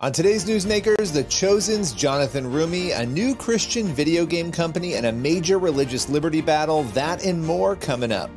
On today's Newsmakers, The Chosen's Jonathan Roome, a new Christian video game company, and a major religious liberty battle. That and more coming up.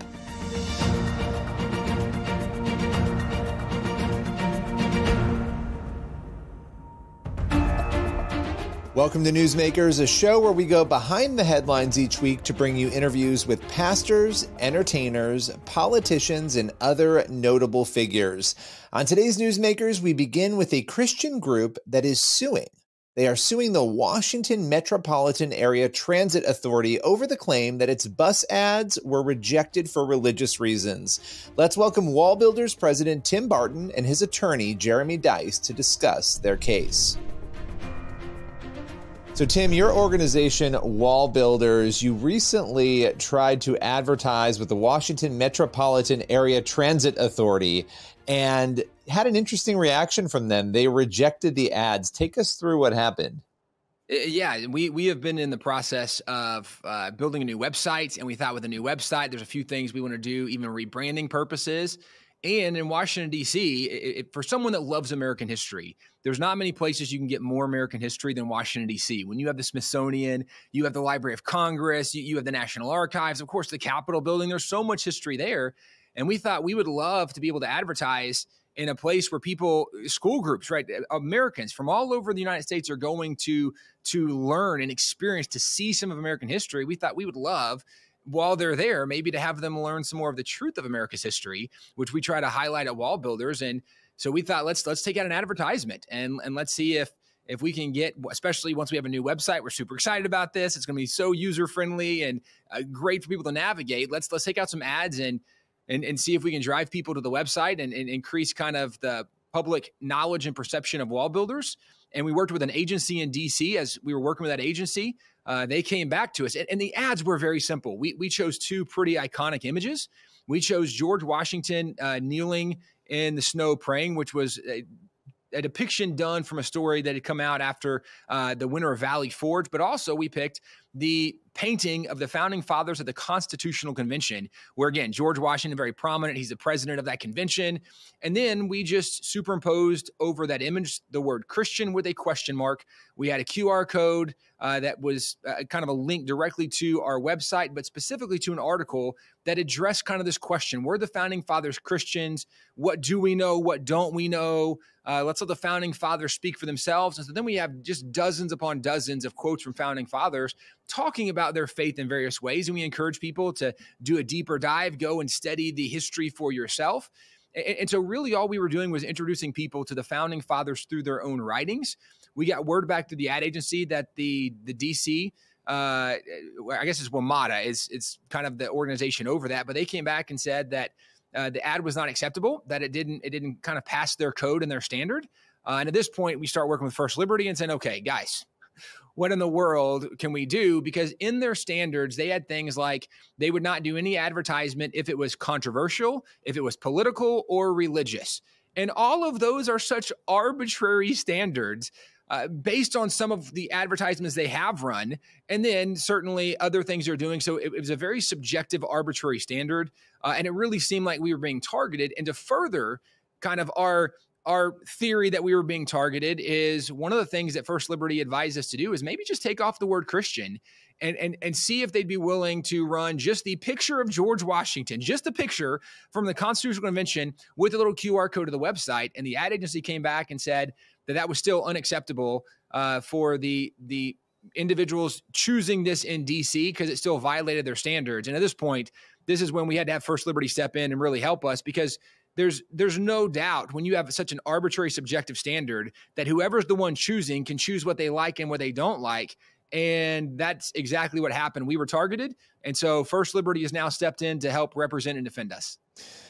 Welcome to Newsmakers, a show where we go behind the headlines each week to bring you interviews with pastors, entertainers, politicians, and other notable figures. On today's Newsmakers, we begin with a Christian group that is suing. They are suing the Washington Metropolitan Area Transit Authority over the claim that its bus ads were rejected for religious reasons. Let's welcome Wall Builders President Tim Barton and his attorney, Jeremy Dice, to discuss their case. So, Tim, your organization, Wall Builders, you recently tried to advertise with the Washington Metropolitan Area Transit Authority and had an interesting reaction from them. They rejected the ads. Take us through what happened. Yeah, we have been in the process of building a new website, and we thought with a new website, there's a few things we want to do, even rebranding purposes. And in Washington, D.C., for someone that loves American history, there's not many places you can get more American history than Washington, D.C. When you have the Smithsonian, you have the Library of Congress, you have the National Archives, of course, the Capitol building. There's so much history there. And we thought we would love to be able to advertise in a place where people, school groups, right, Americans from all over the United States are going to learn and experience, to see some of American history. We thought we would love, while they're there, maybe to have them learn some more of the truth of America's history, which we try to highlight at Wall Builders. And so we thought, let's take out an advertisement and let's see if we can get, especially once we have a new website, we're super excited about this. It's going to be so user friendly and great for people to navigate. Let's take out some ads and see if we can drive people to the website and increase kind of the public knowledge and perception of Wall Builders. And we worked with an agency in DC. As we were working with that agency, they came back to us. And the ads were very simple. We chose two pretty iconic images. We chose George Washington kneeling in the snow praying, which was a depiction done from a story that had come out after the winter of Valley Forge. But also we picked the painting of the founding fathers of the Constitutional Convention, where, again, George Washington, very prominent. He's the president of that convention. And then we just superimposed over that image the word Christian with a question mark. We had a QR code that was kind of a link directly to our website, but specifically to an article that addressed kind of this question. Were the founding fathers Christians? What do we know? What don't we know? Let's let the founding fathers speak for themselves. And so then we have just dozens upon dozens of quotes from founding fathers talking about their faith in various ways. And we encourage people to do a deeper dive, go and study the history for yourself. And so really all we were doing was introducing people to the founding fathers through their own writings. We got word back to the ad agency that the DC, I guess it's WMATA, it's kind of the organization over that, but they came back and said that the ad was not acceptable, that it didn't kind of pass their code and their standard. And at this point, we start working with First Liberty and saying, okay, guys, what in the world can we do? Because in their standards, they had things like they would not do any advertisement if it was controversial, if it was political or religious. And all of those are such arbitrary standards based on some of the advertisements they have run, and then certainly other things they're doing. So it was a very subjective, arbitrary standard, and it really seemed like we were being targeted. And to further kind of our theory that we were being targeted is one of the things that First Liberty advised us to do is maybe just take off the word Christian and see if they'd be willing to run just the picture of George Washington, just the picture from the Constitutional Convention with a little QR code to the website. And the ad agency came back and said that was still unacceptable for the individuals choosing this in DC because it still violated their standards. And at this point, this is when we had to have First Liberty step in and really help us, because there's no doubt when you have such an arbitrary subjective standard that whoever's the one choosing can choose what they like and what they don't like. And that's exactly what happened. We were targeted. And so First Liberty has now stepped in to help represent and defend us.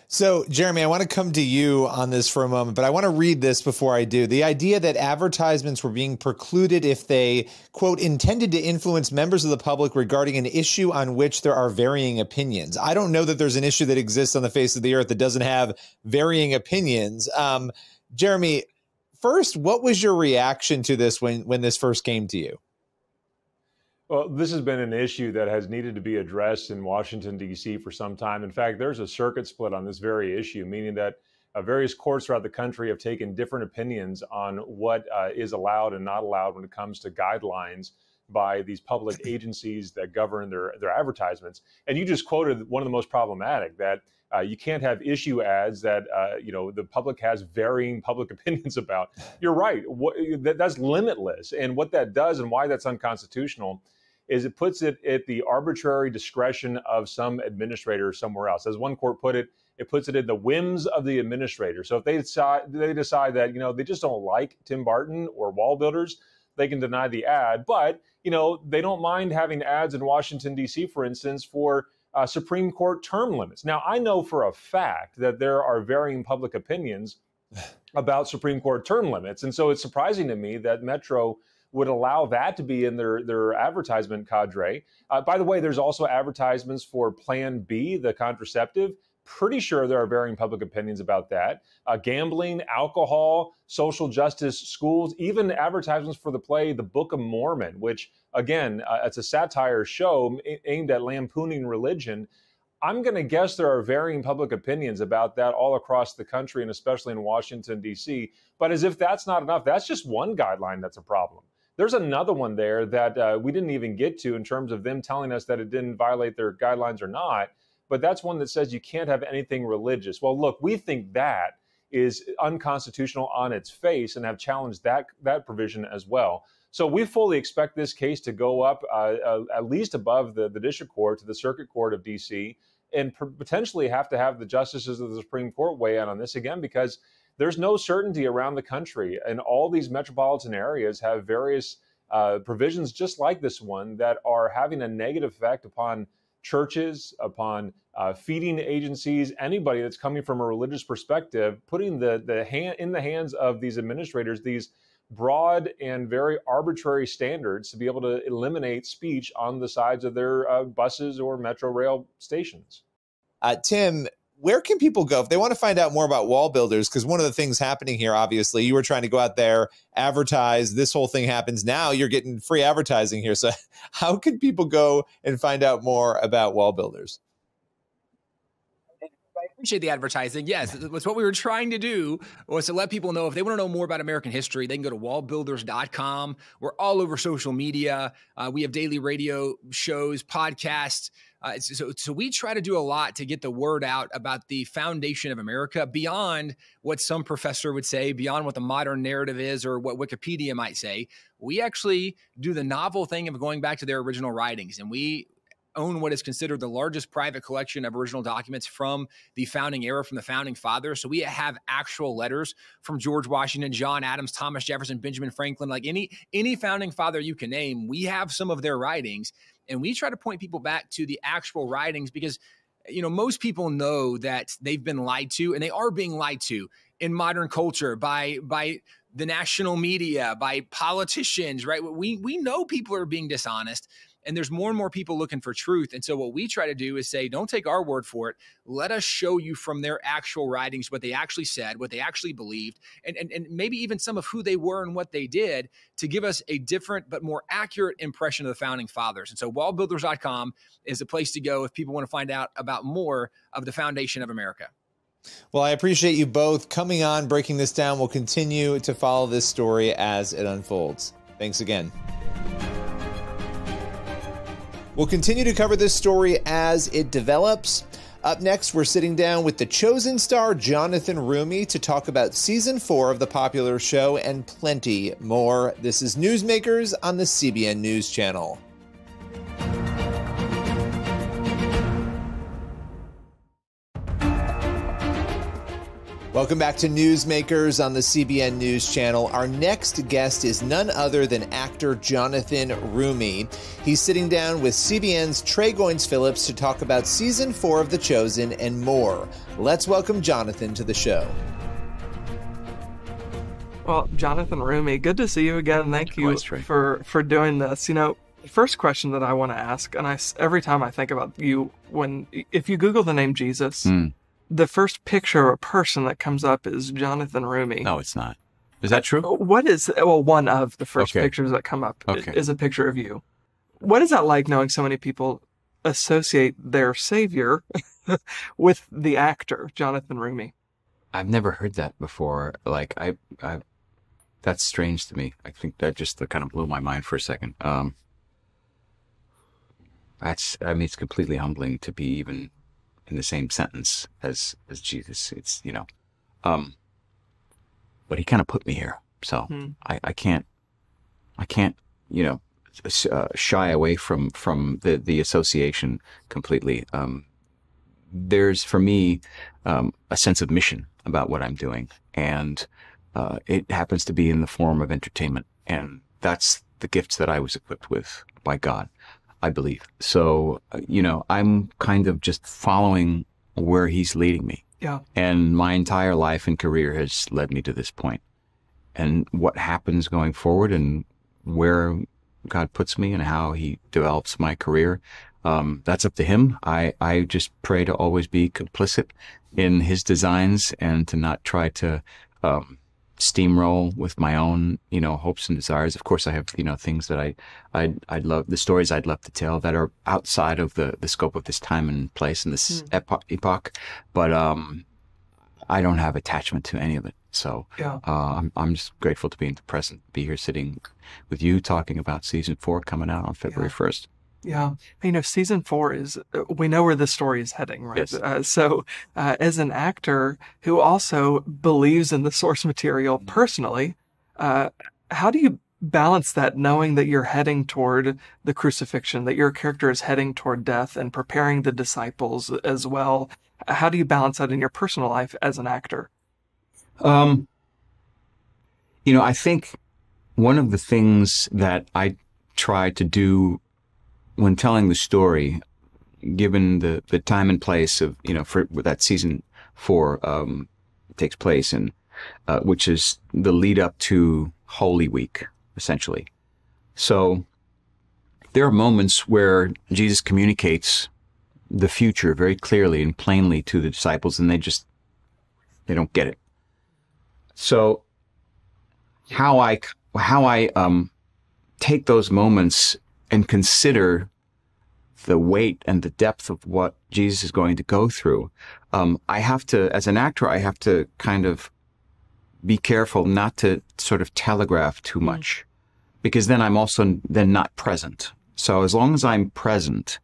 So, Jeremy, I want to come to you on this for a moment, but I want to read this before I do. The idea that advertisements were being precluded if they, quote, intended to influence members of the public regarding an issue on which there are varying opinions. I don't know that there's an issue that exists on the face of the earth that doesn't have varying opinions. Jeremy, first, what was your reaction to this when this first came to you? Well, this has been an issue that has needed to be addressed in Washington, D.C. for some time. In fact, there's a circuit split on this very issue, meaning that various courts throughout the country have taken different opinions on what is allowed and not allowed when it comes to guidelines by these public agencies that govern their advertisements. And you just quoted one of the most problematic, that you can't have issue ads that the public has varying public opinions about. You're right. That's limitless. And what that does and why that's unconstitutional is it puts it at the arbitrary discretion of some administrator somewhere else. As one court put it, it puts it in the whims of the administrator. So if they decide that they just don't like Tim Burton or wall builders, they can deny the ad. But they don't mind having ads in Washington, D.C., for instance, for Supreme Court term limits. Now, I know for a fact that there are varying public opinions about Supreme Court term limits. And so it's surprising to me that Metro would allow that to be in their advertisement cadre. By the way, there's also advertisements for Plan B, the contraceptive. Pretty sure there are varying public opinions about that. Gambling, alcohol, social justice, schools, even advertisements for the play The Book of Mormon, which, again, it's a satire show aimed at lampooning religion. I'm going to guess there are varying public opinions about that all across the country, and especially in Washington, D.C. But as if that's not enough, that's just one guideline that's a problem. There's another one there that we didn't even get to in terms of them telling us that it didn't violate their guidelines or not. But that's one that says you can't have anything religious. Well, look, we think that is unconstitutional on its face and have challenged that provision as well. So we fully expect this case to go up at least above the district court to the circuit court of D.C. and potentially have to have the justices of the Supreme Court weigh in on this again, because there's no certainty around the country. And all these metropolitan areas have various provisions just like this one that are having a negative effect upon churches, upon feeding agencies, anybody that's coming from a religious perspective, putting the hand in the hands of these administrators, these broad and very arbitrary standards to be able to eliminate speech on the sides of their buses or metro rail stations. Tim, where can people go if they want to find out more about wall builders? Because one of the things happening here, obviously, you were trying to go out there, advertise. This whole thing happens now. You're getting free advertising here. So how can people go and find out more about wall builders? I appreciate the advertising. Yes, that's what we were trying to do, was to let people know if they want to know more about American history, they can go to wallbuilders.com. We're all over social media. We have daily radio shows, podcasts. So we try to do a lot to get the word out about the foundation of America beyond what some professor would say, beyond what the modern narrative is or what Wikipedia might say. We actually do the novel thing of going back to their original writings, and we own what is considered the largest private collection of original documents from the founding era, from the founding fathers. So we have actual letters from George Washington, John Adams, Thomas Jefferson, Benjamin Franklin, like any founding father you can name. We have some of their writings, and we try to point people back to the actual writings because, most people know that they've been lied to, and they are being lied to in modern culture by the national media, by politicians, right? We know people are being dishonest. And there's more and more people looking for truth. And so what we try to do is say, don't take our word for it. Let us show you from their actual writings what they actually said, what they actually believed, and maybe even some of who they were and what they did to give us a different but more accurate impression of the founding fathers. And so wallbuilders.com is a place to go if people want to find out about more of the foundation of America. Well, I appreciate you both coming on, breaking this down. We'll continue to follow this story as it unfolds. Thanks again. We'll continue to cover this story as it develops. Up next, we're sitting down with The Chosen star Jonathan Roome to talk about season 4 of the popular show and plenty more. This is Newsmakers on the CBN News Channel. Welcome back to Newsmakers on the CBN News Channel. Our next guest is none other than actor Jonathan Roome. He's sitting down with CBN's Trey Goins-Phillips to talk about season 4 of The Chosen and more. Let's welcome Jonathan to the show. Well, Jonathan Roome, good to see you again. Thank you for doing this. The first question that I want to ask, and every time I think about you, if you Google the name Jesus, the first picture of a person that comes up is Jonathan Roome. No, it's not. Is that true? One of the first pictures that come up is a picture of you. What is that like, knowing so many people associate their savior with the actor, Jonathan Roome? I've never heard that before. Like that's strange to me. I think that just kind of blew my mind for a second. It's completely humbling to be even in the same sentence as Jesus. It's, but he kind of put me here. So I can't, shy away from the association completely. There's, for me, a sense of mission about what I'm doing. And it happens to be in the form of entertainment. And that's the gifts that I was equipped with by God, I believe. So, I'm kind of just following where he's leading me. Yeah. And my entire life and career has led me to this point. And what happens going forward and where God puts me and how he develops my career, that's up to him. I just pray to always be complicit in his designs and to not try to steamroll with my own, hopes and desires. Of course, I have, things that I'd love, the stories I'd love to tell that are outside of the scope of this time and place and this epoch. But I don't have attachment to any of it. So yeah. I'm just grateful to be in the present, be here sitting with you talking about season 4 coming out on February 1st. Yeah. Season 4 is, we know where the story is heading, right? Yes. So as an actor who also believes in the source material personally, how do you balance that, knowing that you're heading toward the crucifixion, that your character is heading toward death and preparing the disciples as well? How do you balance that in your personal life as an actor? I think one of the things that I try to do when telling the story, given the time and place of, for that season 4 takes place in, which is the lead up to Holy Week, essentially. So there are moments where Jesus communicates the future very clearly and plainly to the disciples, and they don't get it. So how I take those moments and consider the weight and the depth of what Jesus is going to go through, I have to, as an actor, I have to kind of be careful not to sort of telegraph too much, because then I'm also not present. So as long as I'm present,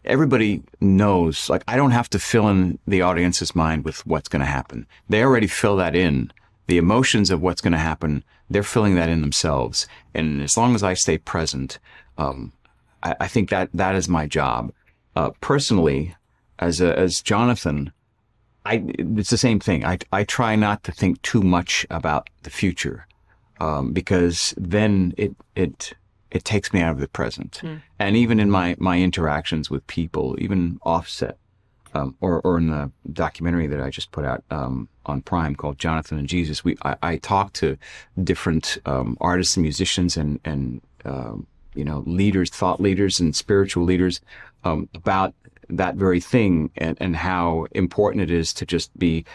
everybody knows, like, I don't have to fill in the audience's mind with what's going to happen. They already fill that in. The emotions of what's going to happen, they're filling that in themselves. And as long as I stay present, I think that is my job. Personally, as Jonathan, it's the same thing. I try not to think too much about the future, because then it takes me out of the present. And even in my interactions with people, even offset, or in the documentary that I just put out on Prime called Jonathan and Jesus, I talk to different artists and musicians and leaders, thought leaders and spiritual leaders about that very thing, and how important it is to just be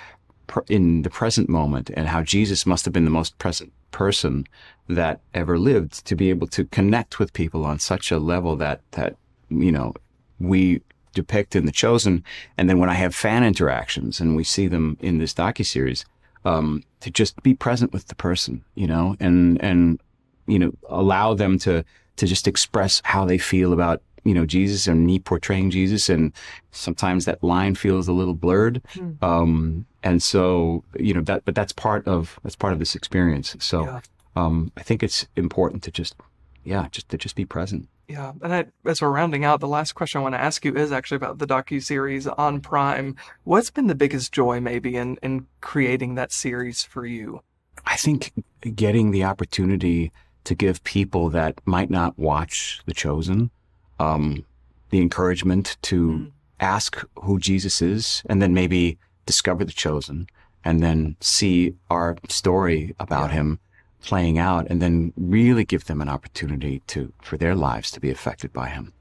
in the present moment, and how Jesus must have been the most present person that ever lived, to be able to connect with people on such a level that we depict in The Chosen. And then when I have fan interactions and we see them in this docuseries, to just be present with the person, and allow them to just express how they feel about, Jesus and me portraying Jesus. And sometimes that line feels a little blurred. And so, but that's part of this experience. So, I think it's important to just be present. Yeah. And as we're rounding out, the last question I want to ask you is actually about the docuseries on Prime. What's been the biggest joy maybe in creating that series for you? I think getting the opportunity to give people that might not watch The Chosen, the encouragement to ask who Jesus is, and then maybe discover The Chosen, and then see our story about him playing out, and then really give them an opportunity for their lives to be affected by him.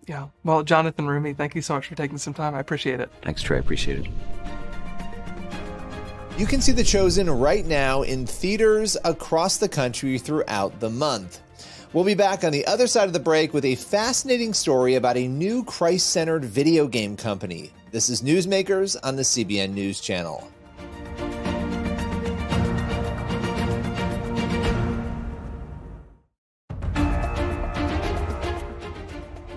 Yeah. Well, Jonathan Roome, thank you so much for taking some time. I appreciate it. Thanks, Trey. I appreciate it. You can see The Chosen right now in theaters across the country throughout the month. We'll be back on the other side of the break with a fascinating story about a new Christ-centered video game company. This is Newsmakers on the CBN News Channel.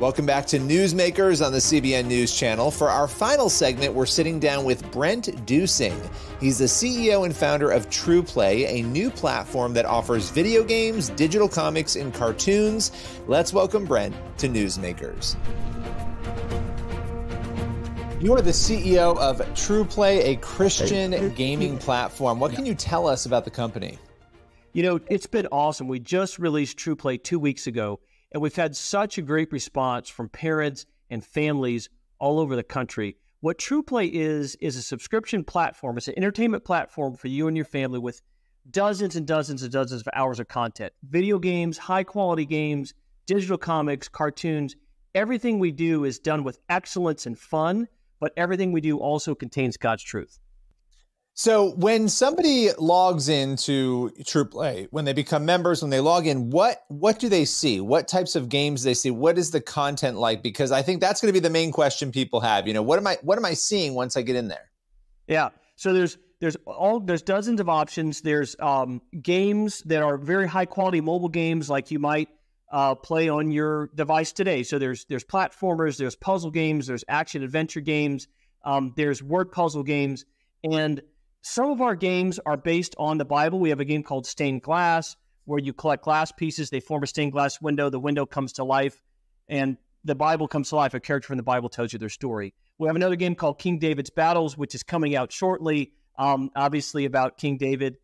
Welcome back to Newsmakers on the CBN News Channel. For our final segment, we're sitting down with Brent Dusing. He's the CEO and founder of TruePlay, a new platform that offers video games, digital comics, and cartoons. Let's welcome Brent to Newsmakers. You are the CEO of TruePlay, a Christian gaming platform. What can you tell us about the company? You know, it's been awesome. We just released TruePlay 2 weeks ago, and we've had such a great response from parents and families all over the country. What TruePlay is a subscription platform. It's an entertainment platform for you and your family with dozens and dozens and dozens of hours of content. Video games, high-quality games, digital comics, cartoons. Everything we do is done with excellence and fun, but everything we do also contains God's truth. So when somebody logs into TruePlay, when they become members, when they log in, what do they see? What types of games do they see? What is the content like? Because I think that's going to be the main question people have. You know, what am I seeing once I get in there? Yeah. So there's dozens of options. There's games that are very high quality mobile games like you might play on your device today. So there's platformers, there's puzzle games, there's action adventure games, there's word puzzle games, and some of our games are based on the Bible. We have a game called Stained Glass, where you collect glass pieces. They form a stained glass window. The window comes to life, and the Bible comes to life. A character from the Bible tells you their story. We have another game called King David's Battles, which is coming out shortly, obviously about King David.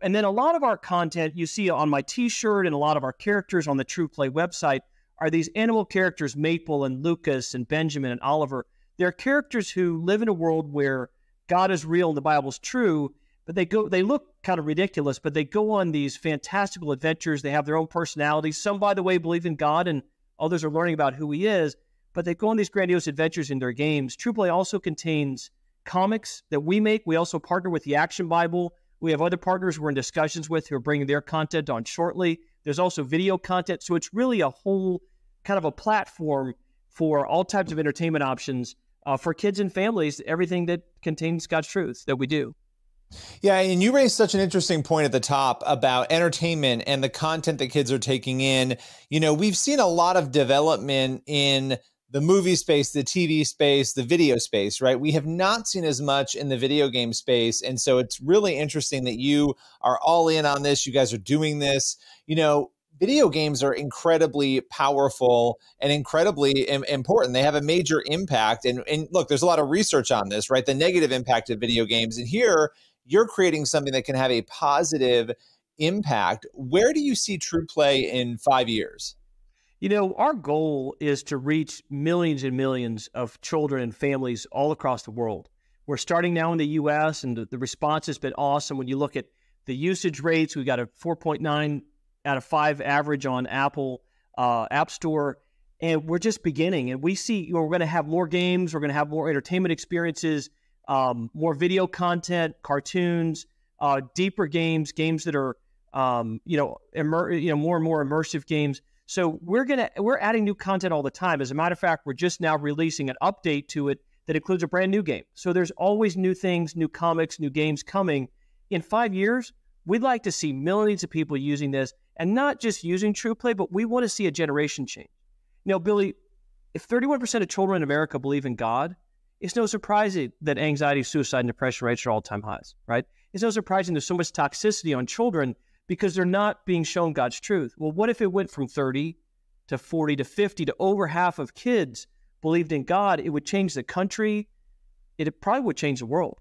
And then a lot of our content you see on my T-shirt and a lot of our characters on the TruePlay website are these animal characters, Maple and Lucas and Benjamin and Oliver. They're characters who live in a world where God is real and the Bible's true, but they look kind of ridiculous, but they go on these fantastical adventures. They have their own personalities. Some, by the way, believe in God, and others are learning about who he is, but they go on these grandiose adventures in their games. TruePlay also contains comics that we make. We also partner with the Action Bible. We have other partners we're in discussions with who are bringing their content on shortly. There's also video content, so it's really a whole kind of a platform for all types of entertainment options for kids and families, everything that contains God's truth that we do. Yeah, and you raised such an interesting point at the top about entertainment and the content that kids are taking in. You know, we've seen a lot of development in the movie space, the TV space, the video space, right? We have not seen as much in the video game space. And so it's really interesting that you are all in on this. You guys are doing this. You know, video games are incredibly powerful and incredibly important. They have a major impact. And look, there's a lot of research on this, right? The negative impact of video games. And here you're creating something that can have a positive impact. Where do you see TruePlay in 5 years? You know, our goal is to reach millions and millions of children and families all across the world. We're starting now in the U.S., and the response has been awesome. When you look at the usage rates, we've got a 4.9 out of 5 average on Apple App Store, and we're just beginning. And we see, you know, we're going to have more games, we're going to have more entertainment experiences, more video content, cartoons, deeper games that are, more and more immersive games. So we're adding new content all the time. As a matter of fact, we're just now releasing an update to it that includes a brand new game. So there's always new things, new comics, new games coming. In 5 years, we'd like to see millions of people using this, and not just using TruePlay, but we want to see a generation change. You know, Billy, if 31% of children in America believe in God, it's no surprising that anxiety, suicide, and depression rates are all-time highs, right? It's no surprising there's so much toxicity on children because they're not being shown God's truth. Well, what if it went from 30 to 40 to 50 to over half of kids believed in God? It would change the country. It probably would change the world.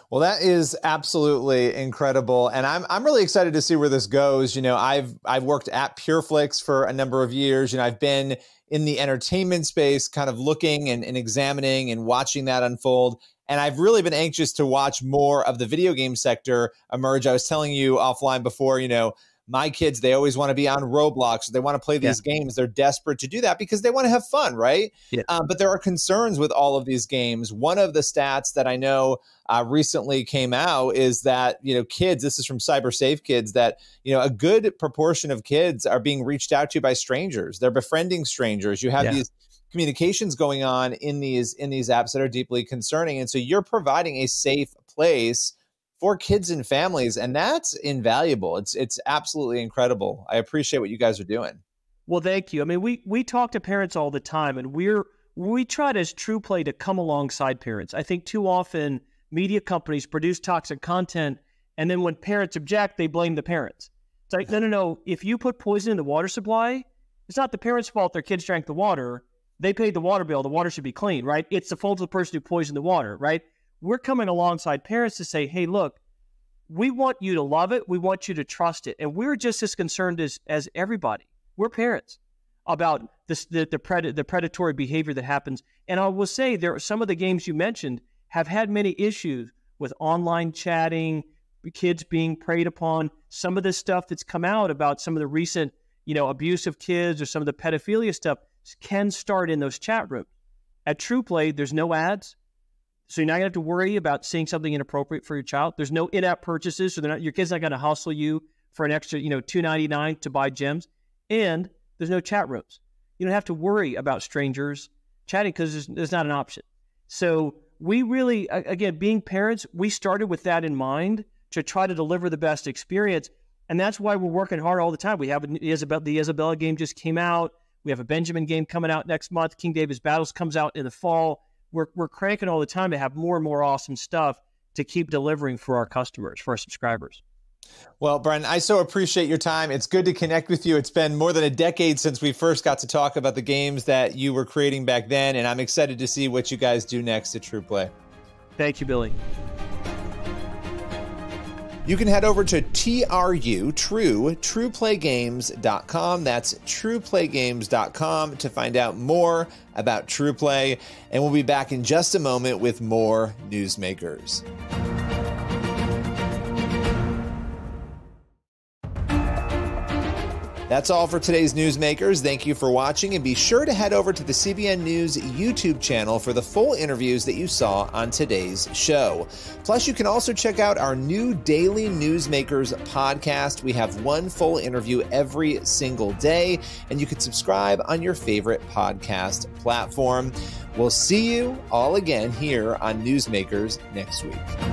Well, that is absolutely incredible. And I'm really excited to see where this goes. You know, I've worked at PureFlix for a number of years. You know, I've been in the entertainment space kind of looking and examining and watching that unfold. And I've really been anxious to watch more of the video game sector emerge. I was telling you offline before, you know, my kids, they always want to be on Roblox. They want to play these games. They're desperate to do that because they want to have fun, right? Yeah. But there are concerns with all of these games. One of the stats that I know recently came out is that, kids, this is from CyberSafe Kids, that, a good proportion of kids are being reached out to by strangers. They're befriending strangers. You have these communications going on in these apps that are deeply concerning. And so you're providing a safe place for kids and families, and that's invaluable. It's absolutely incredible. I appreciate what you guys are doing. Well, thank you. I mean, we talk to parents all the time, and we try as TruePlay to come alongside parents. I think too often media companies produce toxic content, and then when parents object, they blame the parents. It's like, no. If you put poison in the water supply, it's not the parents' fault their kids drank the water. They paid the water bill. The water should be clean, right? It's the fault of the person who poisoned the water, right? We're coming alongside parents to say, hey, look, we want you to love it. We want you to trust it. And we're just as concerned as everybody. We're parents about the predatory behavior that happens. And I will say there are some of the games you mentioned have had many issues with online chatting, kids being preyed upon. Some of the stuff that's come out about some of the recent, abuse of kids or some of the pedophilia stuff can start in those chat rooms. At TruePlay, there's no ads. So you're not going to have to worry about seeing something inappropriate for your child. There's no in-app purchases, so your kid's not going to hustle you for an extra, $2.99 to buy gems. And there's no chat rooms. You don't have to worry about strangers chatting because there's not an option. So we really, again, being parents, we started with that in mind to try to deliver the best experience. And that's why we're working hard all the time. We have the Isabella game just came out. We have a Benjamin game coming out next month. King David's Battles comes out in the fall. We're cranking all the time to have more and more awesome stuff to keep delivering for our customers, for our subscribers. Well, Brian, I so appreciate your time. It's good to connect with you. It's been more than a decade since we first got to talk about the games that you were creating back then, and I'm excited to see what you guys do next at TruePlay. Thank you, Billy. You can head over to trueplaygames.com. That's trueplaygames.com to find out more about TruePlay. And we'll be back in just a moment with more Newsmakers. That's all for today's Newsmakers. Thank you for watching, and be sure to head over to the CBN News YouTube channel for the full interviews that you saw on today's show. Plus, you can also check out our new daily Newsmakers podcast. We have one full interview every single day, and you can subscribe on your favorite podcast platform. We'll see you all again here on Newsmakers next week.